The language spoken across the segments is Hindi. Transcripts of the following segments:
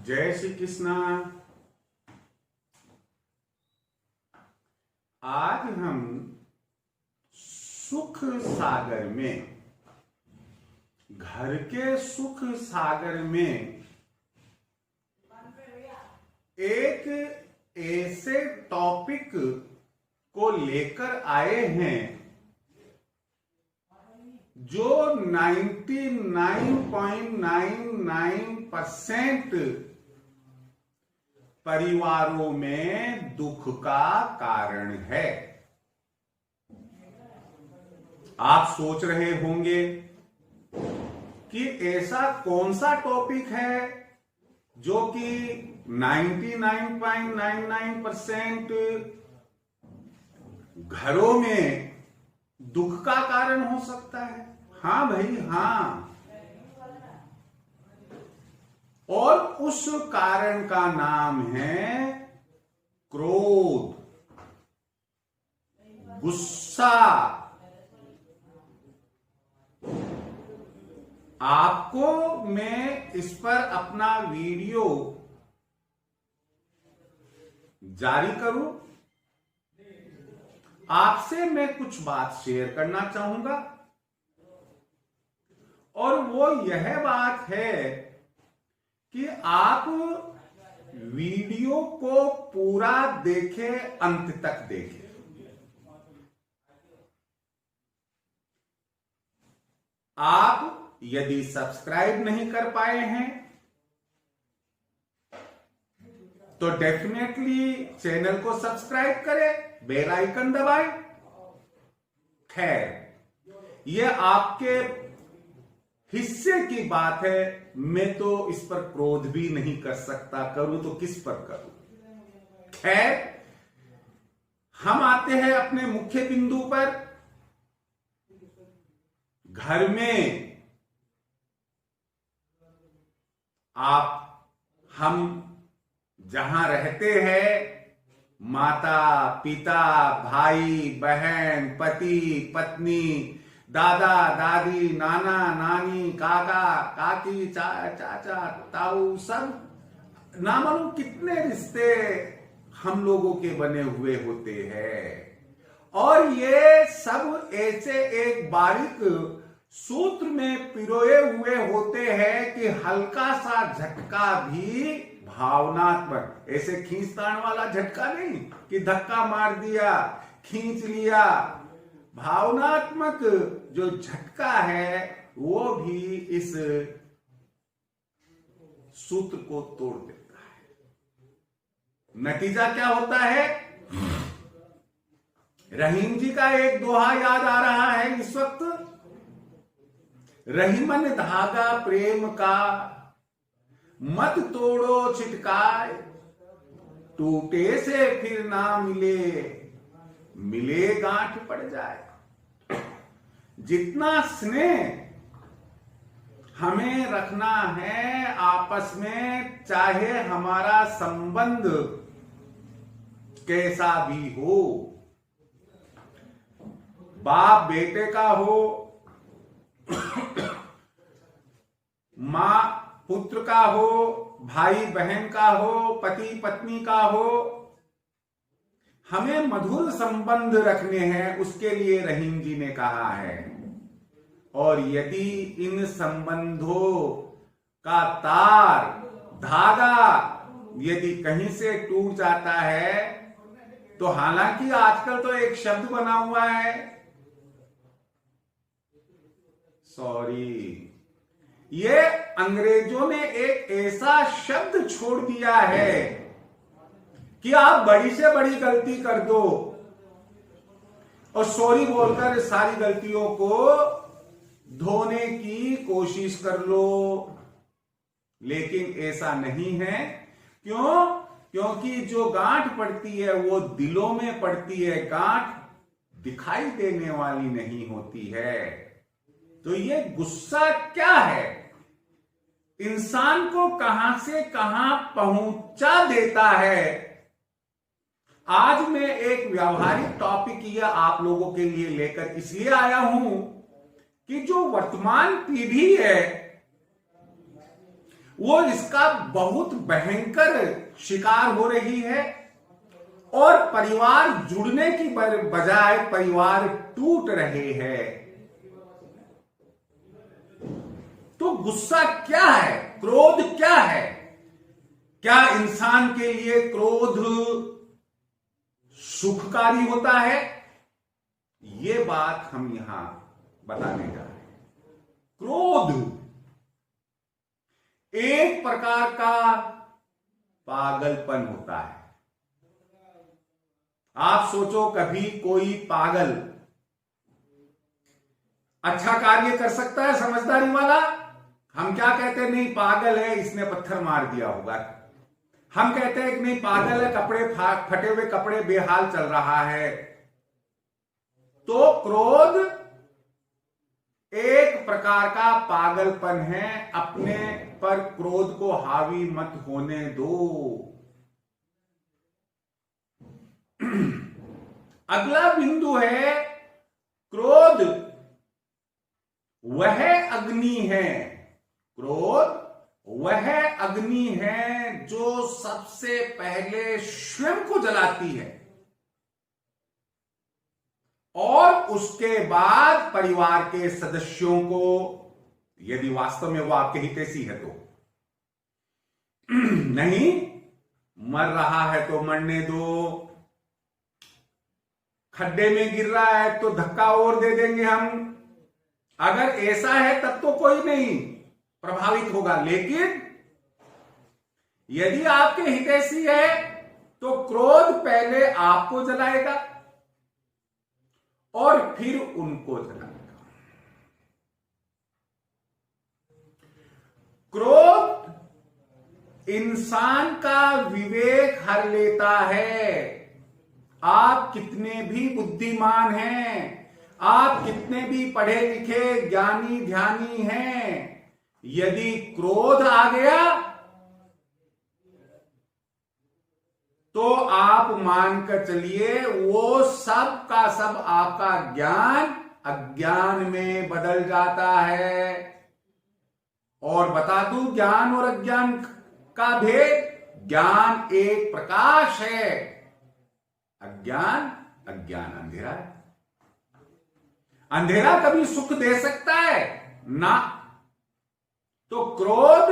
जय श्री कृष्णा। आज हम सुख सागर में, घर के सुख सागर में एक ऐसे टॉपिक को लेकर आए हैं जो 99.99% परिवारों में दुख का कारण है। आप सोच रहे होंगे कि ऐसा कौन सा टॉपिक है जो कि 99.99% घरों में दुख का कारण हो सकता है। हाँ भाई, हाँ। और उस कारण का नाम है क्रोध, गुस्सा। आपको मैं इस पर अपना वीडियो जारी करूं, आपसे मैं कुछ बात शेयर करना चाहूंगा। और वो यह बात है कि आप वीडियो को पूरा देखें, अंत तक देखें। आप यदि सब्सक्राइब नहीं कर पाए हैं तो डेफिनेटली चैनल को सब्सक्राइब करें, बेल आइकन दबाएं। खैर, यह आपके हिस्से की बात है। मैं तो इस पर क्रोध भी नहीं कर सकता, करूं तो किस पर करूं। खैर, हम आते हैं अपने मुख्य बिंदु पर। घर में हम जहां रहते हैं, माता पिता, भाई बहन, पति पत्नी, दादा दादी, नाना नानी, काका काकी, चाचा ताऊ, सब नामालूम कितने रिश्ते हम लोगों के बने हुए होते हैं। और ये सब ऐसे एक बारीक सूत्र में पिरोए हुए होते हैं कि हल्का सा झटका भी भावनात्मक, ऐसे खींचतान वाला झटका नहीं कि धक्का मार दिया, खींच लिया। भावनात्मक जो झटका है वो भी इस सूत्र को तोड़ देता है। नतीजा क्या होता है? रहीम जी का एक दोहा याद आ रहा है इस वक्त। रहीमन धागा प्रेम का, मत तोड़ो छिटकाए, टूटे से फिर ना मिले, मिले गांठ पड़ जाए। जितना स्नेह हमें रखना है आपस में, चाहे हमारा संबंध कैसा भी हो, बाप बेटे का हो, मां पुत्र का हो, भाई बहन का हो, पति पत्नी का हो, हमें मधुर संबंध रखने हैं। उसके लिए रहीम जी ने कहा है। और यदि इन संबंधों का तार, धागा यदि कहीं से टूट जाता है, तो हालांकि आजकल तो एक शब्द बना हुआ है, सॉरी, ये अंग्रेजों ने एक ऐसा शब्द छोड़ दिया है कि आप बड़ी से बड़ी गलती कर दो और सॉरी बोलकर सारी गलतियों को धोने की कोशिश कर लो। लेकिन ऐसा नहीं है। क्यों? क्योंकि जो गांठ पड़ती है वो दिलों में पड़ती है, गांठ दिखाई देने वाली नहीं होती है। तो ये गुस्सा क्या है? इंसान को कहां से कहां पहुंचा देता है। आज मैं एक व्यावहारिक टॉपिक यह आप लोगों के लिए लेकर इसलिए आया हूं कि जो वर्तमान पीढ़ी है वो इसका बहुत भयंकर शिकार हो रही है और परिवार जुड़ने की बजाय परिवार टूट रहे हैं। तो गुस्सा क्या है, क्रोध क्या है? क्या इंसान के लिए क्रोध सुखकारी होता है? ये बात हम यहां बताने जा रहे हैं। क्रोध एक प्रकार का पागलपन होता है। आप सोचो, कभी कोई पागल अच्छा कार्य कर सकता है समझदारी वाला? हम क्या कहते हैं? नहीं, पागल है, इसने पत्थर मार दिया होगा। हम कहते हैं कि नहीं, पागल है, कपड़े फटे हुए कपड़े बेहाल चल रहा है। तो क्रोध एक प्रकार का पागलपन है। अपने पर क्रोध को हावी मत होने दो। अगला बिंदु है, क्रोध वह अग्नि है। क्रोध वह अग्नि है जो सबसे पहले स्वयं को जलाती है और उसके बाद परिवार के सदस्यों को, यदि वास्तव में वो आपके हितैषी है तो। नहीं, मर रहा है तो मरने दो, खड्डे में गिर रहा है तो धक्का और दे देंगे हम। अगर ऐसा है तब तो कोई नहीं प्रभावित होगा, लेकिन यदि आपके हितैषी है तो क्रोध पहले आपको जलाएगा और फिर उनको जलाएगा। क्रोध इंसान का विवेक हर लेता है। आप कितने भी बुद्धिमान हैं, आप कितने भी पढ़े लिखे ज्ञानी ध्यानी हैं, यदि क्रोध आ गया तो आप मानकर चलिए वो सब का सब आपका ज्ञान अज्ञान में बदल जाता है। और बता दूं ज्ञान और अज्ञान का भेद, ज्ञान एक प्रकाश है, अज्ञान अंधेरा है। अंधेरा कभी सुख दे सकता है ना। तो क्रोध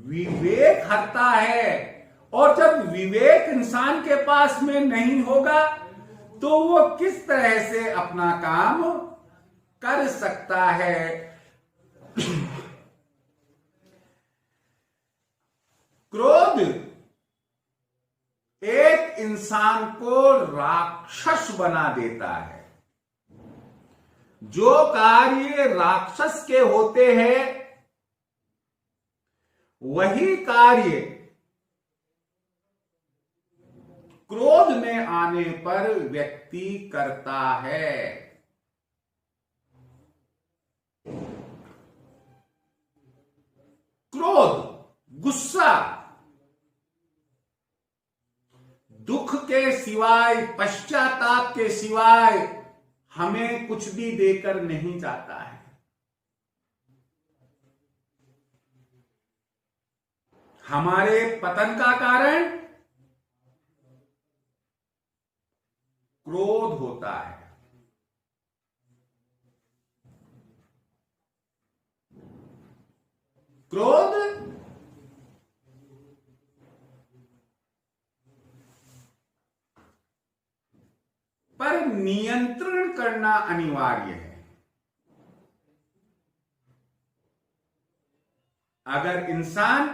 विवेक हरता है, और जब विवेक इंसान के पास में नहीं होगा तो वो किस तरह से अपना काम कर सकता है। क्रोध एक इंसान को राक्षस बना देता है। जो कार्य राक्षस के होते हैं वही कार्य क्रोध में आने पर व्यक्ति करता है। क्रोध, गुस्सा दुख के सिवाय, पश्चाताप के सिवाय हमें कुछ भी देकर नहीं जाता है। हमारे पतन का कारण क्रोध होता है। क्रोध पर नियंत्रण करना अनिवार्य है। अगर इंसान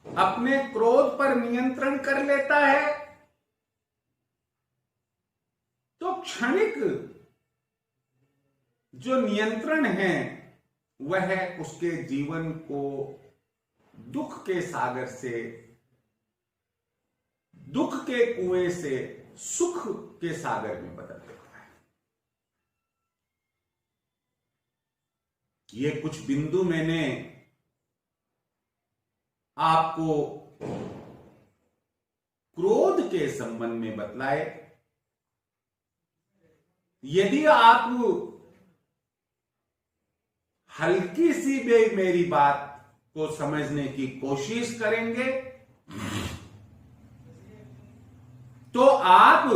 अपने क्रोध पर नियंत्रण कर लेता है तो क्षणिक जो नियंत्रण है वह उसके जीवन को दुख के सागर से, दुख के कुएं से सुख के सागर में बदल देता है। ये कुछ बिंदु मैंने आपको क्रोध के संबंध में बतलाए। यदि आप हल्की सी भी मेरी बात को समझने की कोशिश करेंगे तो आप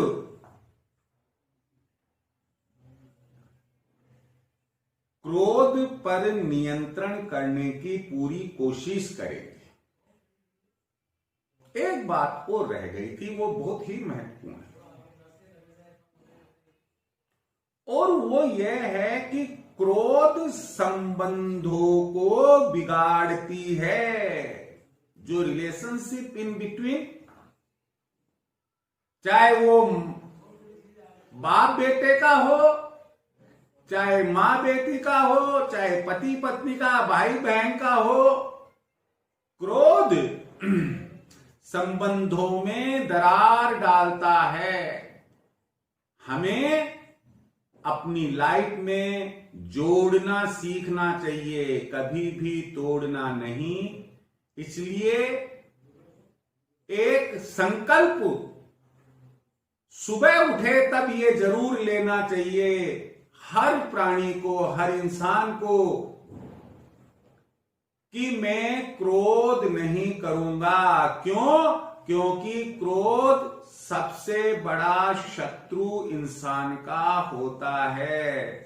क्रोध पर नियंत्रण करने की पूरी कोशिश करेंगे। एक बात और रह गई थी, वो बहुत ही महत्वपूर्ण है, और वो यह है कि क्रोध संबंधों को बिगाड़ती है। जो रिलेशनशिप इन बिटवीन, चाहे वो बाप बेटे का हो, चाहे मां बेटी का हो, चाहे पति पत्नी का, भाई बहन का हो, क्रोध संबंधों में दरार डालता है। हमें अपनी लाइफ में जोड़ना सीखना चाहिए, कभी भी तोड़ना नहीं। इसलिए एक संकल्प सुबह उठे तब ये जरूर लेना चाहिए हर प्राणी को, हर इंसान को, कि मैं क्रोध नहीं करूंगा। क्यों? क्योंकि क्रोध सबसे बड़ा शत्रु इंसान का होता है।